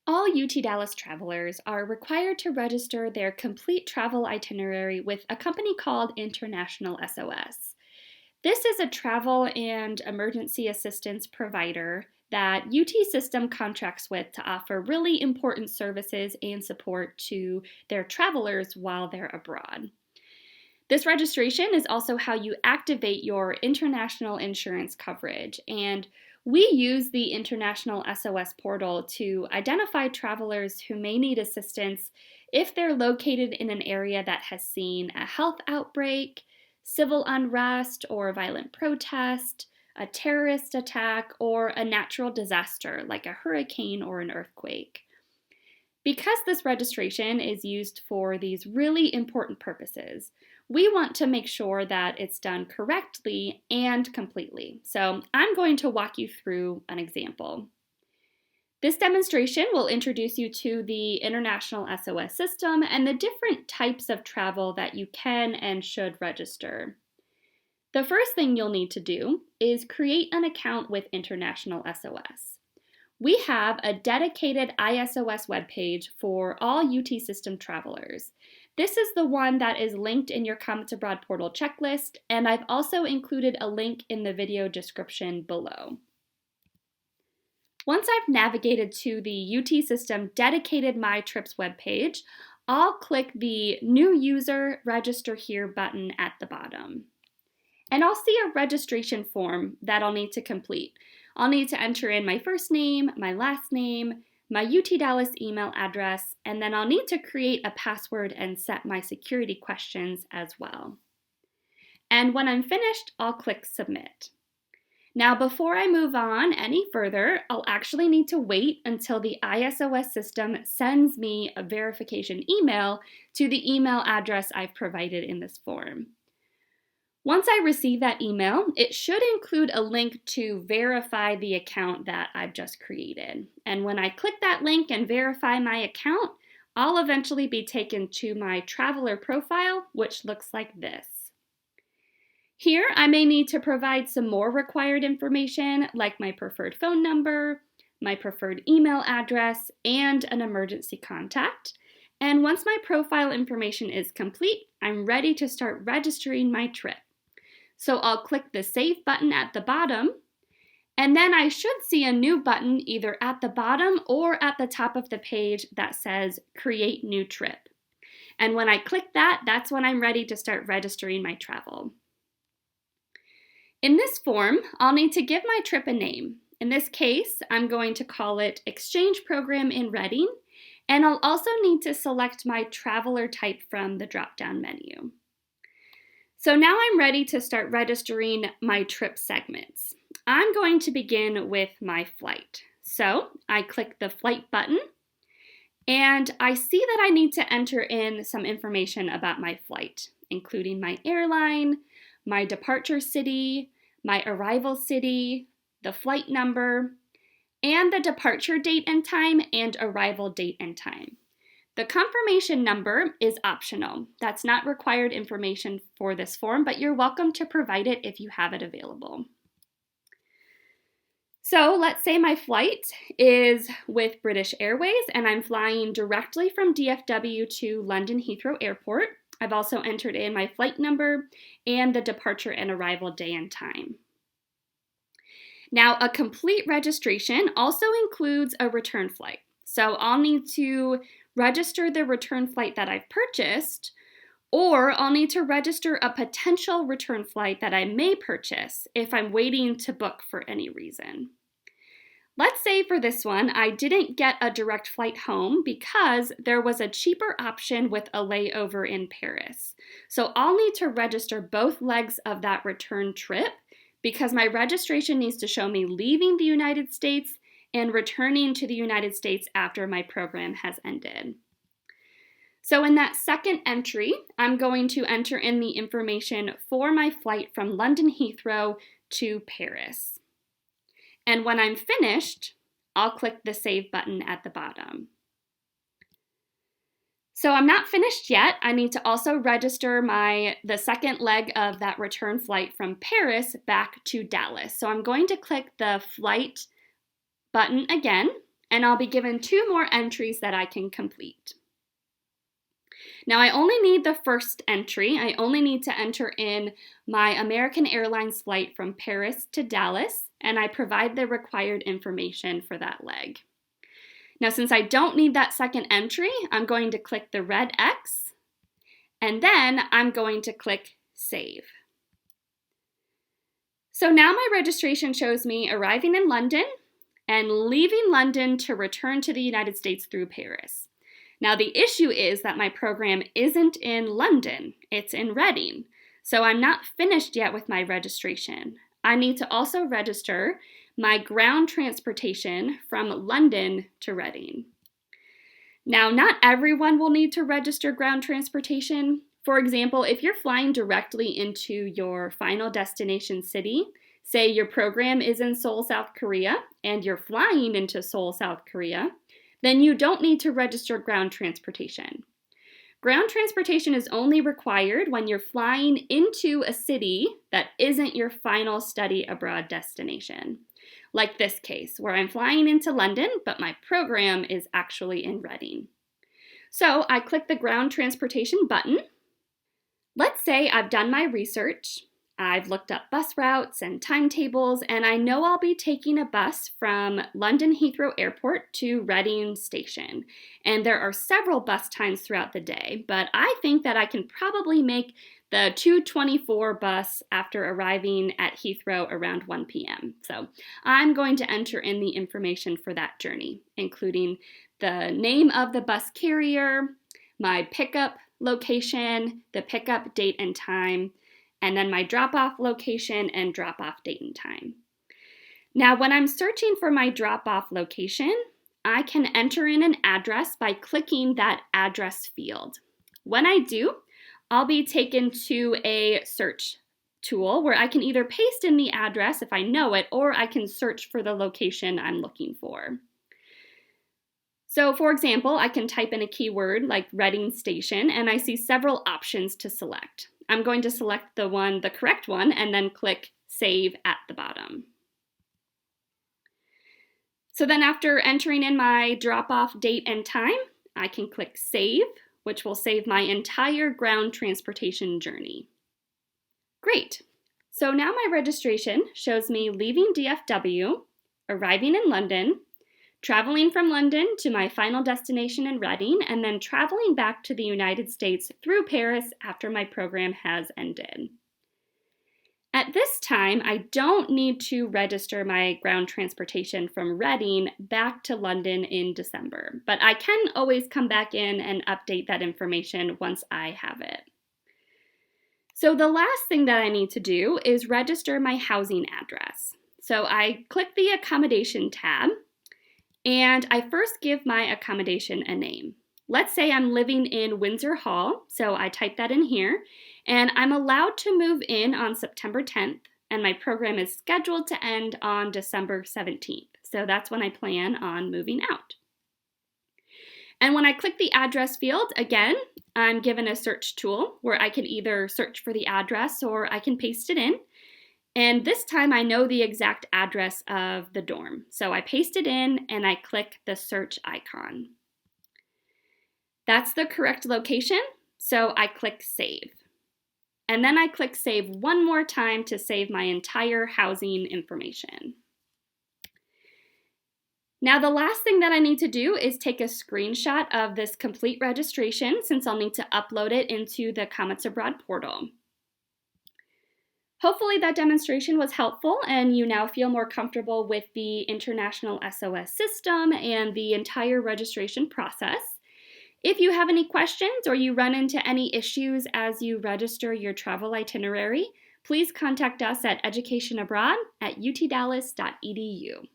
All UT Dallas travelers are required to register their complete travel itinerary with a company called International SOS. This is a travel and emergency assistance provider that UT System contracts with to offer really important services and support to their travelers while they're abroad. This registration is also how you activate your international insurance coverage, and we use the International SOS portal to identify travelers who may need assistance if they're located in an area that has seen a health outbreak, civil unrest or violent protest, a terrorist attack, or a natural disaster like a hurricane or an earthquake. Because this registration is used for these really important purposes, we want to make sure that it's done correctly and completely. So I'm going to walk you through an example. This demonstration will introduce you to the International SOS system and the different types of travel that you can and should register. The first thing you'll need to do is create an account with International SOS. We have a dedicated ISOS webpage for all UT System travelers. This is the one that is linked in your Comments Abroad portal checklist, and I've also included a link in the video description below. Once I've navigated to the UT System dedicated My Trips webpage, I'll click the New User Register Here button at the bottom. And I'll see a registration form that I'll need to complete. I'll need to enter in my first name, my last name, my UT Dallas email address, and then I'll need to create a password and set my security questions as well. And when I'm finished, I'll click Submit. Now, before I move on any further, I'll actually need to wait until the ISOS system sends me a verification email to the email address I've provided in this form. Once I receive that email, it should include a link to verify the account that I've just created. And when I click that link and verify my account, I'll eventually be taken to my traveler profile, which looks like this. Here, I may need to provide some more required information like my preferred phone number, my preferred email address, and an emergency contact. And once my profile information is complete, I'm ready to start registering my trip. So I'll click the Save button at the bottom, and then I should see a new button either at the bottom or at the top of the page that says Create New Trip. And when I click that, that's when I'm ready to start registering my travel. In this form, I'll need to give my trip a name. In this case, I'm going to call it Exchange Program in Reading, and I'll also need to select my traveler type from the drop-down menu. So now I'm ready to start registering my trip segments. I'm going to begin with my flight. So I click the Flight button, and I see that I need to enter in some information about my flight, including my airline, my departure city, my arrival city, the flight number, and the departure date and time and arrival date and time. The confirmation number is optional. That's not required information for this form, but you're welcome to provide it if you have it available. So let's say my flight is with British Airways and I'm flying directly from DFW to London Heathrow Airport. I've also entered in my flight number and the departure and arrival day and time. Now, a complete registration also includes a return flight. So I'll need to register the return flight that I've purchased, or I'll need to register a potential return flight that I may purchase if I'm waiting to book for any reason. Let's say for this one, I didn't get a direct flight home because there was a cheaper option with a layover in Paris. So I'll need to register both legs of that return trip because my registration needs to show me leaving the United States and returning to the United States after my program has ended. So in that second entry, I'm going to enter in the information for my flight from London Heathrow to Paris. And when I'm finished, I'll click the Save button at the bottom. So I'm not finished yet. I need to also register the second leg of that return flight from Paris back to Dallas. So I'm going to click the Flight button again, and I'll be given 2 more entries that I can complete. Now I only need the first entry. I only need to enter in my American Airlines flight from Paris to Dallas, and I provide the required information for that leg. Now since I don't need that second entry, I'm going to click the red X, and then I'm going to click Save. So now my registration shows me arriving in London and leaving London to return to the United States through Paris. Now the issue is that my program isn't in London, it's in Reading. So I'm not finished yet with my registration. I need to also register my ground transportation from London to Reading. Now not everyone will need to register ground transportation. For example, if you're flying directly into your final destination city, say your program is in Seoul, South Korea, and you're flying into Seoul, South Korea, then you don't need to register ground transportation. Ground transportation is only required when you're flying into a city that isn't your final study abroad destination. Like this case, where I'm flying into London, but my program is actually in Reading. So I click the ground transportation button. Let's say I've done my research. I've looked up bus routes and timetables, and I know I'll be taking a bus from London Heathrow Airport to Reading Station. And there are several bus times throughout the day, but I think that I can probably make the 2:24 bus after arriving at Heathrow around 1 p.m. So I'm going to enter in the information for that journey, including the name of the bus carrier, my pickup location, the pickup date and time, and then my drop-off location and drop-off date and time. Now, when I'm searching for my drop-off location, I can enter in an address by clicking that address field. When I do, I'll be taken to a search tool where I can either paste in the address if I know it, or I can search for the location I'm looking for. So for example, I can type in a keyword like Reading Station, and I see several options to select. I'm going to select the correct one, and then click Save at the bottom. So then after entering in my drop-off date and time, I can click Save, which will save my entire ground transportation journey. Great. So now my registration shows me leaving DFW, arriving in London, traveling from London to my final destination in Reading, and then traveling back to the United States through Paris after my program has ended. At this time, I don't need to register my ground transportation from Reading back to London in December, but I can always come back in and update that information once I have it. So the last thing that I need to do is register my housing address. So I click the accommodation tab, and I first give my accommodation a name. Let's say I'm living in Windsor Hall, so I type that in here, and I'm allowed to move in on September 10th, and my program is scheduled to end on December 17th. So that's when I plan on moving out. And when I click the address field, again, I'm given a search tool where I can either search for the address or I can paste it in. And this time I know the exact address of the dorm. So I paste it in and I click the search icon. That's the correct location, so I click Save. And then I click Save one more time to save my entire housing information. Now the last thing that I need to do is take a screenshot of this complete registration, since I'll need to upload it into the Comets Abroad portal. Hopefully that demonstration was helpful and you now feel more comfortable with the International SOS system and the entire registration process. If you have any questions or you run into any issues as you register your travel itinerary, please contact us at educationabroad@utdallas.edu.